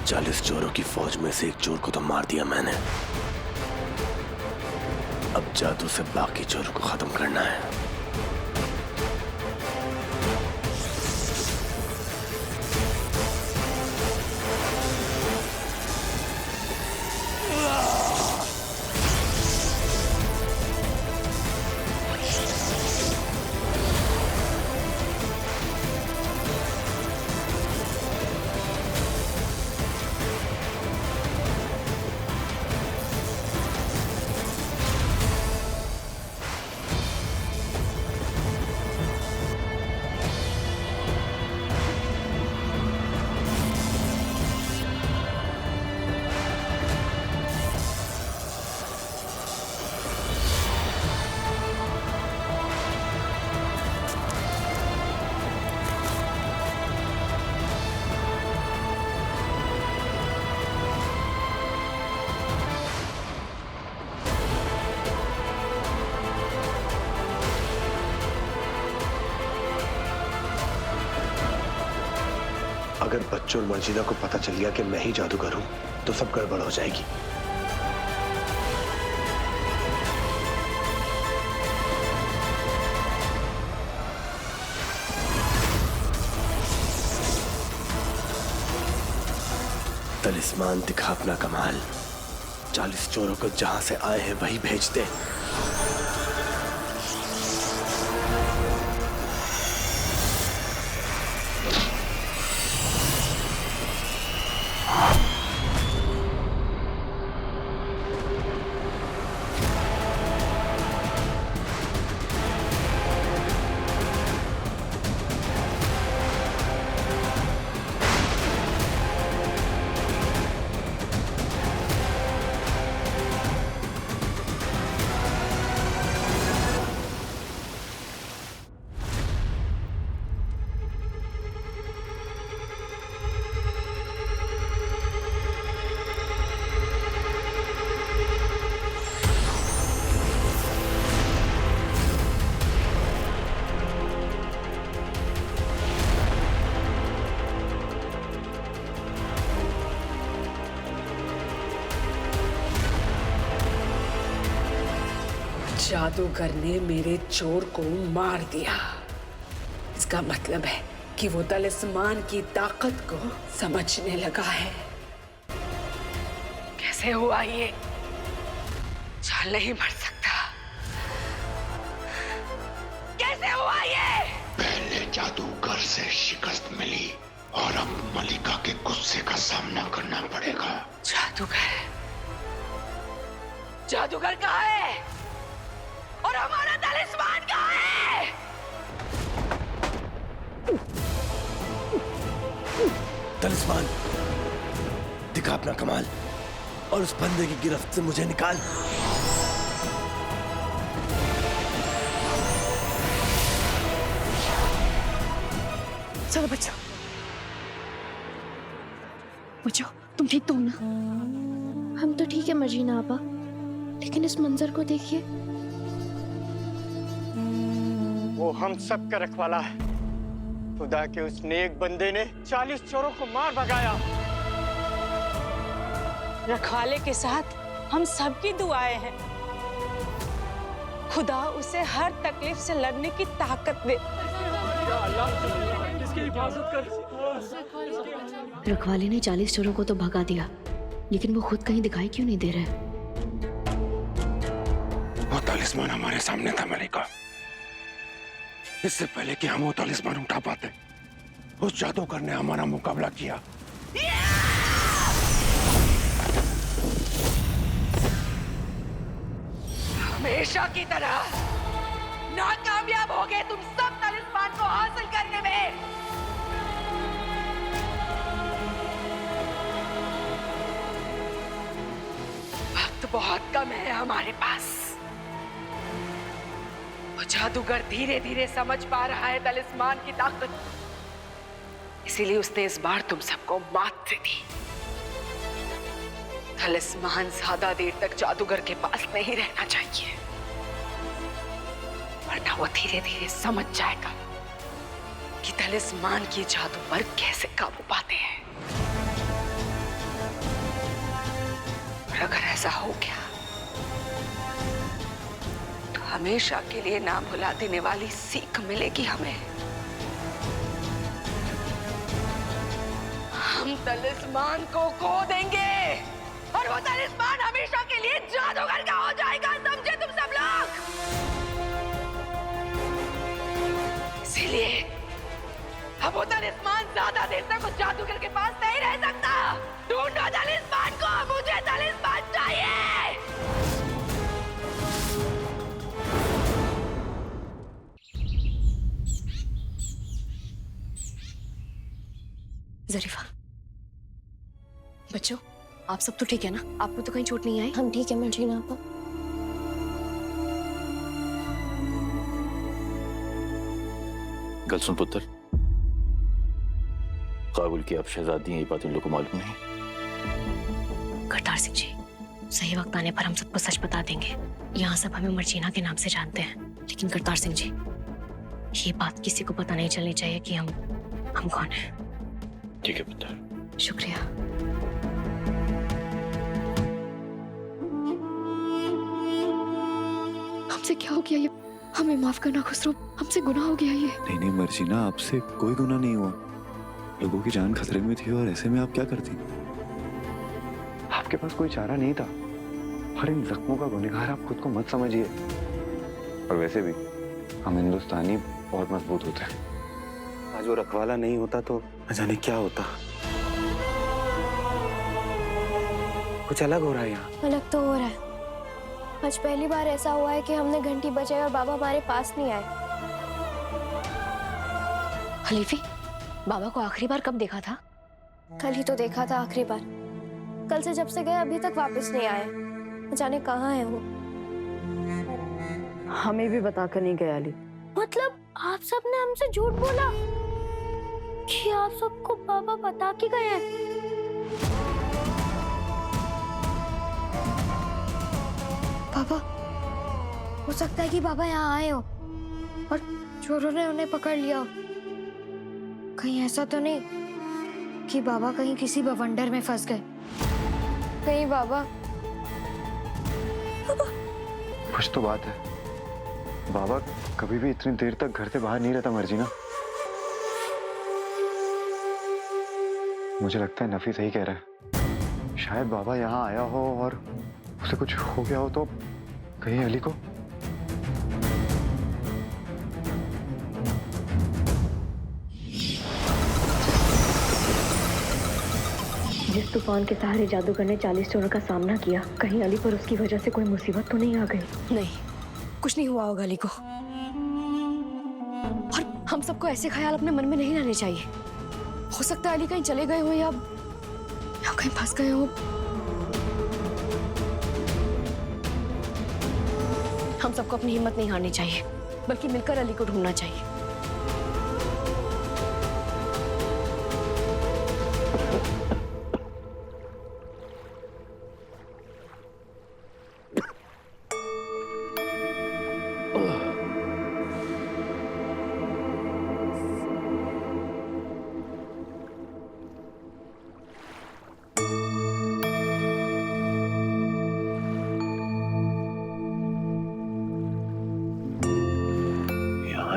चालीस चोरों की फौज में से एक चोर को तो मार दिया मैंने। अब जादू से बाकी चोरों को खत्म करना है। अगर बच्चों और मर्जिदा को पता चल गया कि मैं ही जादूगर हूं तो सब गड़बड़ हो जाएगी। तलिस्मान दिखा अपना कमाल। 40 चोरों को जहां से आए हैं वही भेज दे। जादूगर ने मेरे चोर को मार दिया। इसका मतलब है कि वो तलिस्मान की ताकत को समझने लगा है। कैसे हुआ ये? चाल नहीं मर सकता। कैसे हुआ ये? पहले जादूगर से शिकस्त मिली और अब मलिका के गुस्से का सामना करना पड़ेगा। जादूगर कहाँ है? और हमारा तलिस्मान कहाँ है? तलिस्मान दिखा अपना कमाल और उस बंदे की गिरफ्त से मुझे निकाल। चलो बच्चों, बच्चों तुम ठीक तो हो ना? हम तो ठीक है मर्जीना आपा, लेकिन इस मंजर को देखिए। वो हम सब का रखवाला है। खुदा के उस नेक बंदे ने 40 चोरों को मार भगाया। रखवाले के साथ हम सबकी दुआएं हैं। खुदा उसे हर तकलीफ से लड़ने की ताकत दे। रखवाले ने 40 चोरों को तो भगा दिया, लेकिन वो खुद कहीं दिखाई क्यों नहीं दे रहे? वो तलिस्मान हमारे सामने था मलिका। इससे पहले कि हम वो तलिस्मान उठा पाते, उस जादूगर ने हमारा मुकाबला किया। हमेशा की तरह नाकामयाब हो गए तुम सब तलिस्मान को हासिल करने में। वक्त बहुत कम है हमारे पास। वो जादूगर धीरे धीरे समझ पा रहा है तलिस्मान की ताकत, इसीलिए उसने इस बार तुम सबको मात दे दी। तलिस्मान ज्यादा देर तक जादूगर के पास नहीं रहना चाहिए, वरना वो धीरे धीरे समझ जाएगा कि तलिस्मान की जादू पर कैसे काबू पाते हैं। और अगर ऐसा हो गया तो हमेशा के लिए ना भुला देने वाली सीख मिलेगी हमें। हम तलिस्मान को खो देंगे और वो तलिस्मान हमेशा के लिए जादूगर का हो जाएगा, समझे तुम सब लोग? इसीलिए अब वो तलिस्मान ज्यादा देर तक उस जादूगर के पास नहीं रह सकता। ढूंढो तलिस्मान को, मुझे तलिस्मान चाहिए। जरीफा, बच्चों आप सब तो ठीक है ना? आपको तो कहीं चोट नहीं आई? हम ठीक है मर्जीना आपा। गल सुन पुत्र, काबुल की आप शहजादी हैं, ये बात इन लोगों को मालूम नहीं। करतार सिंह जी, सही वक्त आने पर हम सबको सच बता देंगे। यहाँ सब हमें मर्जीना के नाम से जानते हैं, लेकिन करतार सिंह जी, ये बात किसी को पता नहीं चलनी चाहिए कि हम कौन हैं। ठीक है पुत्र। शुक्रिया। हमसे क्या हो गया ये? हमें माफ करना खुसरो, हमसे गुनाह हो गया ये। नहीं मर्जीना, आपसे कोई गुनाह नहीं हुआ। लोगों की जान खतरे में थी और ऐसे में आप क्या करती? आपके पास कोई चारा नहीं था और इन जख्मों का गुनहगार आप खुद को मत समझिए। और वैसे भी हम हिंदुस्तानी बहुत मजबूत होते हैं। आज वो रखवाला नहीं होता तो न जाने क्या होता। कुछ अलग हो रहा है यहाँ। अलग तो हो रहा है। आज पहली बार ऐसा हुआ है कि हमने घंटी बजाई और बाबा हमारे पास नहीं आए। खलीफी, बाबा को आखिरी बार कब देखा था? कल ही तो देखा था आखिरी बार। कल से जब से गए अभी तक वापस नहीं आए। न जाने कहाँ है वो। हमें भी बताकर नहीं गया अली। मतलब आप सब ने हमसे झूठ बोला कि आप सबको बाबा बता के गए हैं? बाबा, हो सकता है कि बाबा यहाँ आए हो और चोरों ने उन्हें पकड़ लिया हो। कहीं ऐसा तो नहीं कि बाबा कहीं किसी बवंडर में फंस गए? कहीं बाबा कुछ तो बात है। बाबा कभी भी इतनी देर तक घर से बाहर नहीं रहता मर्जीना। मुझे लगता है नफी सही कह रहा है। शायद बाबा यहाँ आया हो और उसे कुछ हो गया हो तो कहीं अली को। जिस तूफान के सहारे जादूगर ने 40 चोरों का सामना किया, कहीं अली पर उसकी वजह से कोई मुसीबत तो नहीं आ गई? नहीं, कुछ नहीं हुआ होगा अली को। और हम सबको ऐसे ख्याल अपने मन में नहीं लाने चाहिए। हो सकता है अली कहीं चले गए हो या कहीं फंस गए हो। हम सबको अपनी हिम्मत नहीं हारनी चाहिए, बल्कि मिलकर अली को ढूंढना चाहिए।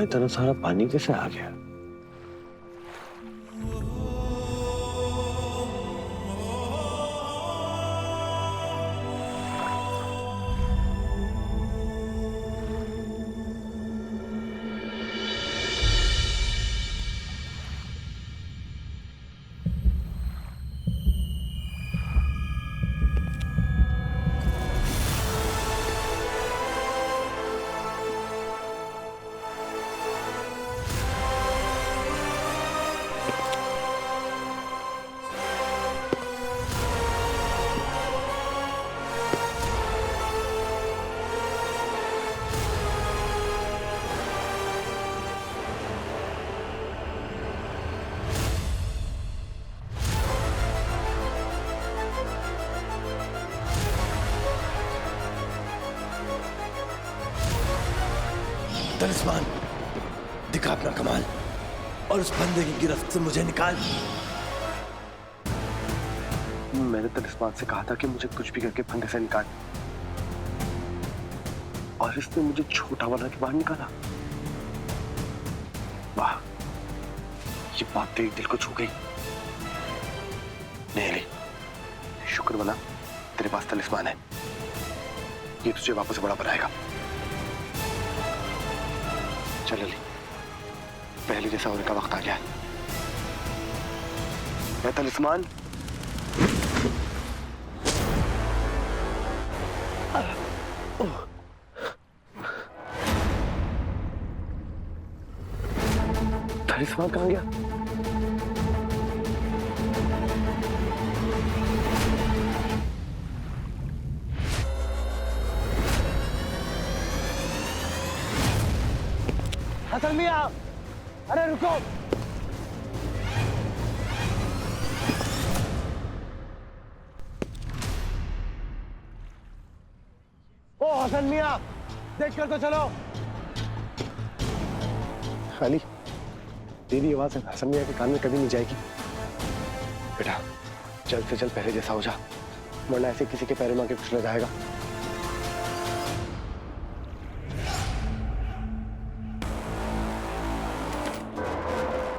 इतना सारा पानी कैसे आ गया? तलिस्मान, दिखा अपना कमाल और उस बंदे की गिरफ्त से मुझे निकाल। मैंने तलिस्मान से कहा था कि मुझे कुछ भी करके फंदे से निकाल, और इसने मुझे छोटा बना के बाहर निकाला। वाह, ये बात तेरे दिल को छू गई। नहीं अली, शुक्र बना तेरे पास तलिस्मान है, ये तुझे वापस बड़ा बनाएगा। चल अली, पहले जैसा होने का वक्त आ गया है। मैं तलिस्मान तलिस्मान कहाँ गया? हसन मियां, अरे रुको। ओ हसन मियां, देख कर तो चलो। खाली तेरी आवाज हसन मियां के कान में कभी नहीं जाएगी। बेटा जल्द से जल्द पहले जैसा हो जा, वरना ऐसे किसी के पैरों में आके कुचला जाएगा।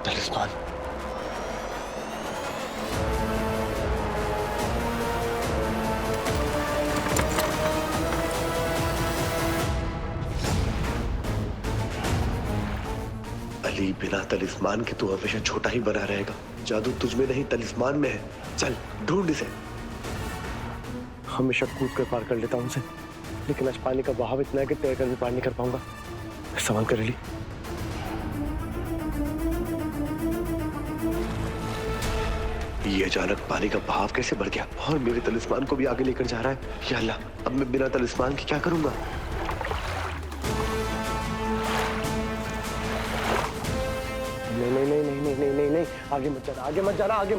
तलिस्मान, अली बिना तलिस्मान के तू हमेशा छोटा ही बना रहेगा। जादू तुझ में नहीं तलिस्मान में है। चल ढूंढ इसे। हमेशा कूद कर पार कर लेता हूं उसे, लेकिन आज पानी का बहाव इतना है कि तैर कर भी पार नहीं कर पाऊंगा। सवाल कर ली। ये अचानक पानी का बहाव कैसे बढ़ गया और मेरे तलिस्मान को भी आगे लेकर जा रहा है। या अल्लाह, अब मैं बिना तलिस्मान के क्या करूंगा? नहीं नहीं नहीं नहीं नहीं नहीं नहीं, आगे मत जाना, आगे मत जाना, आगे।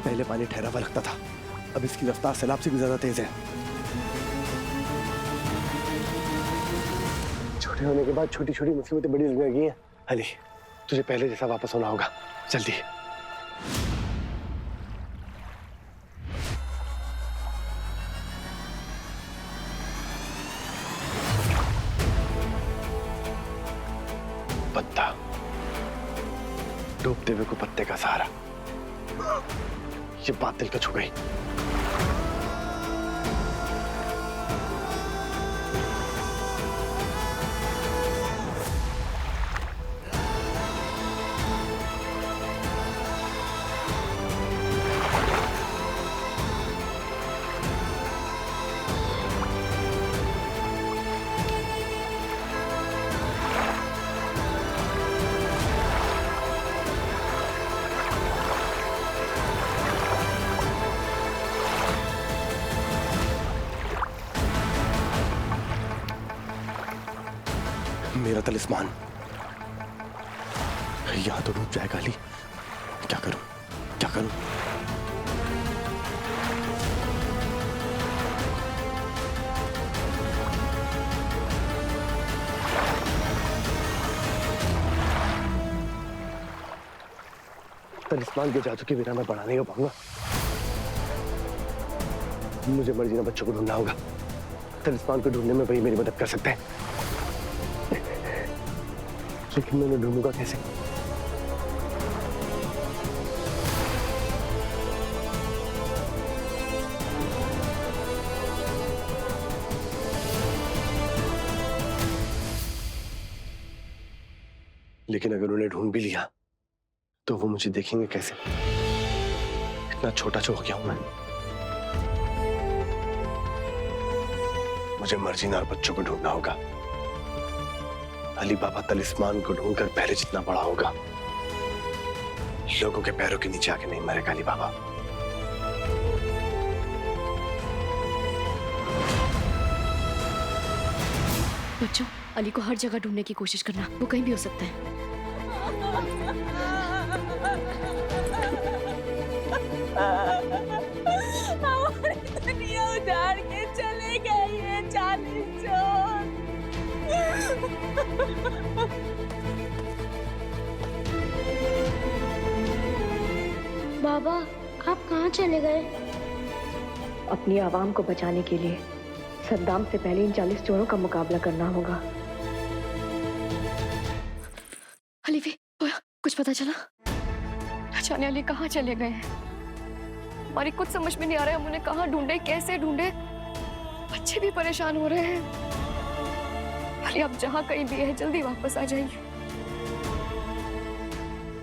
पहले पानी ठहरा हुआ लगता था, अब इसकी रफ्तार सैलाब से भी ज्यादा तेज है। छोटे होने के बाद छोटी छोटी मुसीबतें बड़ी लगने लगी हैं। अली, तुझे पहले जैसा वापस होना होगा, जल्दी। पत्ता, डूबते हुए को पत्ते का सहारा, ये बात दिल को छू गई। मेरा तलिस्मान यहां तो डूब जाएगा। अली, क्या करूं, क्या करूं? तलिस्मान के जादू के बिना मैं बड़ा नहीं हो पाऊंगा। मुझे मर्जीना बच्चों को ढूंढना होगा। तलिस्मान को ढूंढने में वही मेरी मदद कर सकते हैं, लेकिन मैं उन्हें ढूंढूंगा कैसे? लेकिन अगर उन्हें ढूंढ भी लिया तो वो मुझे देखेंगे कैसे? इतना छोटा जो हो गया हूं मैं। मुझे मर्जीना और बच्चों को ढूंढना होगा। अली बाबा तलिस्मान को ढूंढकर पहले जितना बड़ा होगा, लोगों के पैरों के नीचे आके नहीं मरेगा अली बाबा। बच्चों, अली को हर जगह ढूंढने की कोशिश करना, वो कहीं भी हो सकता है। बाबा आप कहाँ चले गए? अपनी आवाम को बचाने के लिए सद्दाम से पहले इन 40 चोरों का मुकाबला करना होगा। अली भी कुछ पता चला? न जाने अली कहाँ चले गए हैं। हमारी कुछ समझ में नहीं आ रहा है, हम उन्हें कहाँ ढूंढे, कैसे ढूंढे। बच्चे भी परेशान हो रहे हैं। अली आप जहाँ कहीं भी है जल्दी वापस आ जाइए।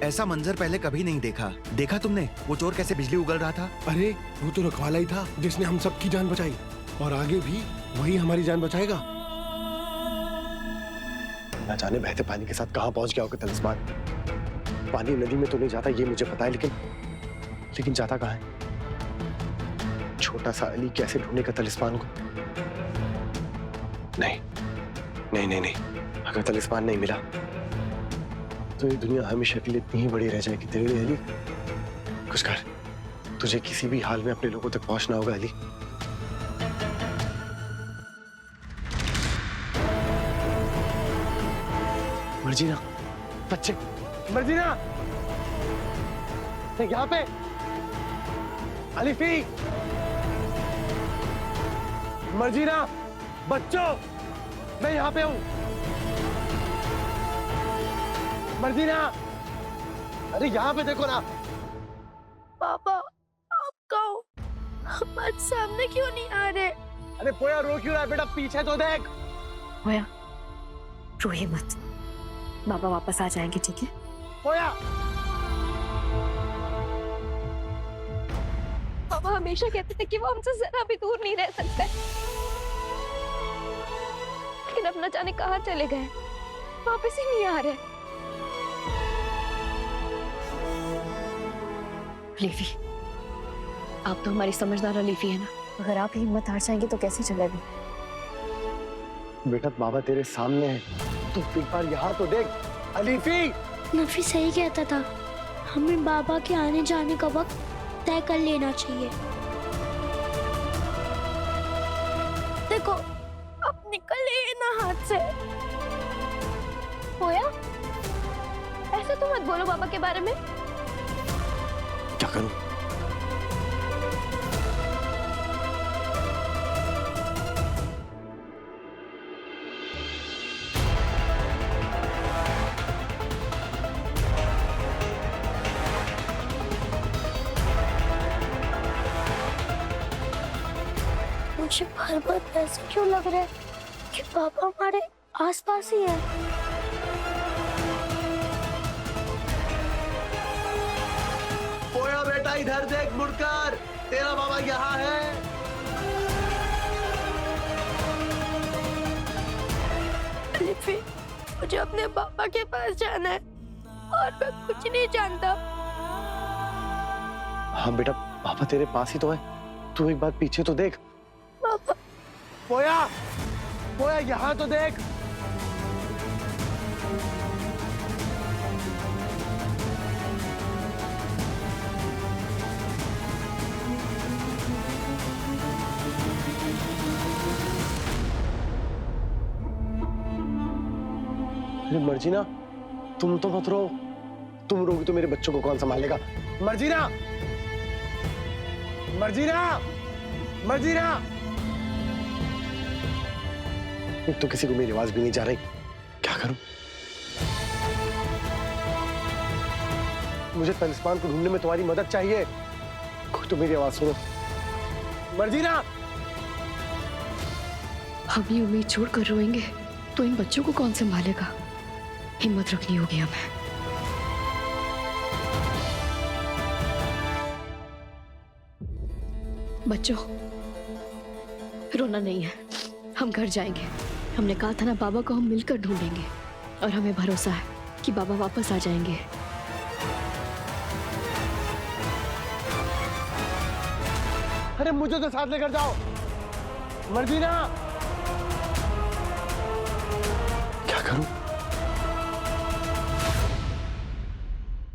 ऐसा मंजर पहले कभी नहीं देखा। देखा तुमने वो चोर कैसे बिजली उगल रहा था? अरे वो तो रखवाला ही था जिसने हम सबकी जान बचाई, और आगे भी वही हमारी जान बचाएगा। ना जाने बहते पानी के साथ कहां पहुंच गया होगा तलिस्मान। पानी नदी में तो नहीं जाता ये मुझे पता है, लेकिन जाता कहां है? छोटा सा अली कैसे ढूंढेगा तलिस्मान को? नहीं नहीं नहीं नहीं, अगर तलिस्मान नहीं मिला तो ये दुनिया हमेशा के लिए इतनी ही बड़ी रह जाएगी तेरे लिए अली। कुछ कर, तुझे किसी भी हाल में अपने लोगों तक पहुंचना होगा अली। मर्जीना, बच्चे, मर्जीना, यहाँ पे, अलीफी, मर्जीना, बच्चों, मैं यहाँ पे हूँ। मर्जीना, अरे यहाँ पे देखो ना। पापा आप कहो, हमारे सामने क्यों नहीं आ रहे? अरे पोया रो क्यों रहा है बेटा, पीछे तो देख। पोया रोइए मत, बाबा वापस आ जाएंगे, ठीक है? पोया, बाबा हमेशा कहते थे कि वो हमसे जरा भी दूर नहीं रह सकते, लेकिन अब न जाने कहाँ चले गए, वापस ही नहीं आ रहे। लीफी, आप तो हमारी समझदार लीफी है ना, अगर आप हिम्मत हार जाएंगे तो कैसे चलेगा? बेटा बाबा तेरे सामने है, तू एक बार यहाँ तो देख। अलीफी, नफी सही कहता था, हमें बाबा के आने जाने का वक्त तय कर लेना चाहिए। देखो अब निकले ना हाथ से। होया, ऐसे तो मत बोलो बाबा के बारे में। क्या करूं? मुझे बार बार ऐसे क्यों लग रहा है कि पापा हमारे आसपास ही है? पोया बेटा इधर देख, मुड़कर, तेरा बाबा यहाँ है। लिपि, मुझे अपने पापा के पास जाना है और मैं कुछ नहीं जानता। हाँ बेटा, पापा तेरे पास ही तो है, तू एक बार पीछे तो देख। पापा, पोया, पोया यहाँ तो देख। अरे मर्जीना, तुम तो मत रो, तुम रोगी तो मेरे बच्चों को कौन संभालेगा? मर्जीना, मर्जीना, मर्जीना। एक तो किसी को मेरी आवाज भी नहीं जा रही, क्या करूं? मुझे तलिस्मान को ढूंढने में तुम्हारी मदद चाहिए, कोई तो मेरी आवाज सुनो। मर्जीना, हम ये उम्मीद छोड़कर रोएंगे तो इन बच्चों को कौन संभालेगा? हिम्मत रखनी होगी हमें। बच्चों, रोना नहीं है, हम घर जाएंगे। हमने कहा था ना बाबा को हम मिलकर ढूंढेंगे, और हमें भरोसा है कि बाबा वापस आ जाएंगे। अरे मुझे तो साथ लेकर जाओ। मर्जीना, क्या करूं?